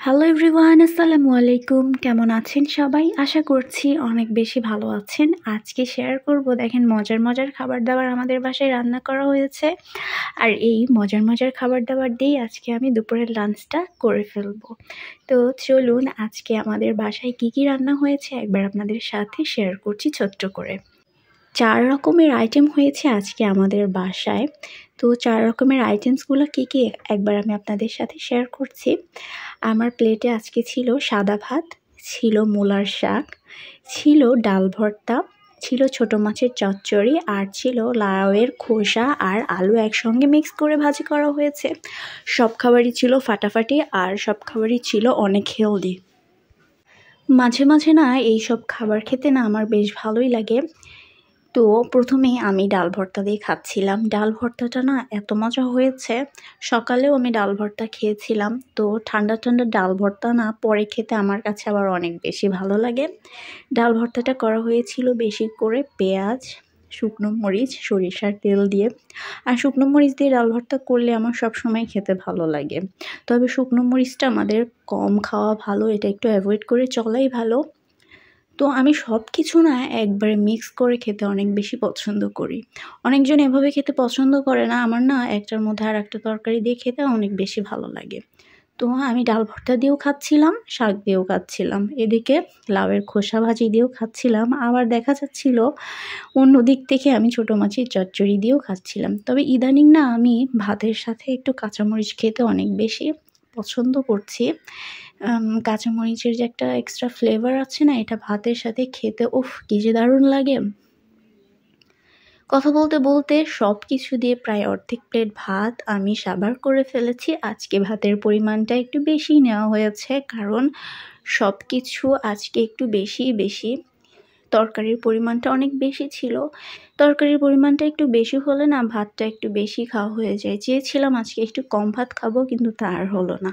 Hello everyone, আসসালামু আলাইকুম। কেমন আছেন সবাই? আশা করছি অনেক বেশি ভালো আছেন। আজকে শেয়ার করব, দেখেন মজার মজার খাবার দাবার আমাদের বাসায় রান্না করা হয়েছে। আর এই মজার মজার খাবার দাবার দিয়েই আজকে আমি দুপুরের লাঞ্চটা করে ফেলবো। তো চলুন আজকে আমাদের বাসায় কি কি রান্না হয়েছে একবার আপনাদের সাথে শেয়ার করছি ছোট্ট করে। 4 রকমের আইটেম হয়েছে আজকে আমাদের বাসায়। তো 4 রকমের আইটেমসগুলো কী কী একবার আমি আপনাদের সাথে শেয়ার করছি। আমার প্লেটে আজকে ছিল সাদা ভাত, ছিল মূলার শাক, ছিল ডাল ভর্তা, ছিল ছোটো মাছের চচ্চড়ি, আর ছিল লাউয়ের খোসা আর আলু একসঙ্গে মিক্স করে ভাজি করা হয়েছে। সব খাবারই ছিল ফাটাফাটি আর সব খাবারই ছিল অনেক হেলদি। মাঝে মাঝে না এইসব খাবার খেতে না আমার বেশ ভালোই লাগে। তো প্রথমেই আমি ডাল ভর্তা দিয়ে খাচ্ছিলাম। ডাল ভর্তাটা না এত মজা হয়েছে। সকালেও আমি ডাল ভর্তা খেয়েছিলাম। তো ঠান্ডা ঠান্ডা ডাল ভর্তা না পরে খেতে আমার কাছে আবার অনেক বেশি ভালো লাগে। ডাল ভর্তাটা করা হয়েছিল বেশি করে পেঁয়াজ, শুকনো মরিচ, সরিষার তেল দিয়ে। আর শুকনো মরিচ দিয়ে ডাল ভর্তা করলে আমার সবসময় খেতে ভালো লাগে। তবে শুকনো মরিচটা আমাদের কম খাওয়া ভালো, এটা একটু অ্যাভয়েড করে চলাই ভালো। তো আমি সব কিছু না একবারে মিক্স করে খেতে অনেক বেশি পছন্দ করি। অনেকজন এভাবে খেতে পছন্দ করে না, আমার না একটার মধ্যে আর একটা তরকারি দিয়ে খেতে অনেক বেশি ভালো লাগে। তো আমি ডাল ভর্তা দিয়েও খাচ্ছিলাম, শাক দিয়েও খাচ্ছিলাম, এদিকে লাউয়ের খোসা ভাজি দিয়েও খাচ্ছিলাম, আবার দেখা যাচ্ছিল অন্য দিক থেকে আমি ছোটো মাছের চচ্চড়ি দিয়েও খাচ্ছিলাম। তবে ইদানিং না আমি ভাতের সাথে একটু কাঁচামরিচ খেতে অনেক বেশি পছন্দ করছি। কাঁচামরিচের যে একটা এক্সট্রা ফ্লেভার আছে না, এটা ভাতের সাথে খেতে কী যে দারুণ লাগে। কথা বলতে বলতে সব কিছু দিয়ে প্রায় অর্ধেক প্লেট ভাত আমি সাবার করে ফেলেছি। আজকে ভাতের পরিমাণটা একটু বেশি নেওয়া হয়েছে, কারণ সব কিছু আজকে একটু বেশি। তরকারির পরিমাণটা অনেক বেশি ছিল। তরকারির পরিমাণটা একটু বেশি হলে না ভাতটা একটু বেশি খাওয়া হয়ে যায়। চেয়েছিলাম আজকে একটু কম ভাত খাবো, কিন্তু তা আর হলো না।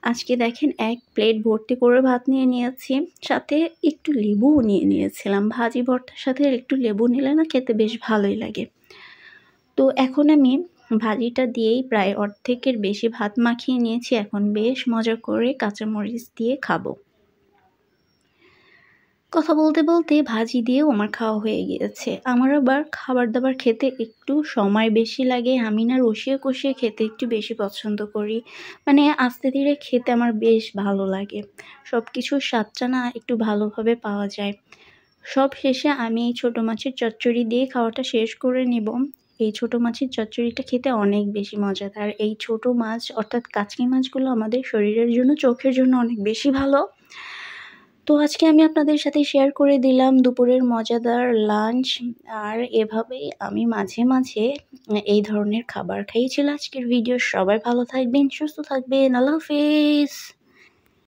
আজকে দেখেন এক প্লেট ভর্তি করে ভাত নিয়ে নিয়েছি, সাথে একটু লেবুও নিয়ে নিয়েছিলাম। ভাজি ভর্তার সাথে একটু লেবু নিলে না খেতে বেশ ভালোই লাগে। তো এখন আমি ভাজিটা দিয়েই প্রায় অর্ধেকের বেশি ভাত মাখিয়ে নিয়েছি। এখন বেশ মজা করে কাঁচামরিচ দিয়ে খাবো। কথা বলতে বলতে ভাজি দিয়েও আমার খাওয়া হয়ে গিয়েছে। আমার আবার খাবার দাবার খেতে একটু সময় বেশি লাগে। আমি না রসিয়ে কষিয়ে খেতে একটু বেশি পছন্দ করি। মানে আস্তে ধীরে খেতে আমার বেশ ভালো লাগে। সব কিছুর স্বাদটা না একটু ভালোভাবে পাওয়া যায়। সব শেষে আমি এই ছোটো মাছের চচ্চড়ি দিয়ে খাওয়াটা শেষ করে নেব। এই ছোটো মাছের চচ্চড়িটা খেতে অনেক বেশি মজাদার। এই ছোটো মাছ অর্থাৎ কাচকি মাছগুলো আমাদের শরীরের জন্য, চোখের জন্য অনেক বেশি ভালো। তো আজকে আমি আপনাদের সাথে শেয়ার করে দিলাম দুপুরের মজাদার লাঞ্চ। আর এভাবেই আমি মাঝে মাঝে এই ধরনের খাবার খাইয়েছিলাম। আজকের ভিডিও সবাই ভালো থাকবেন, সুস্থ থাকবেন। আল্লাহ হাফেজ।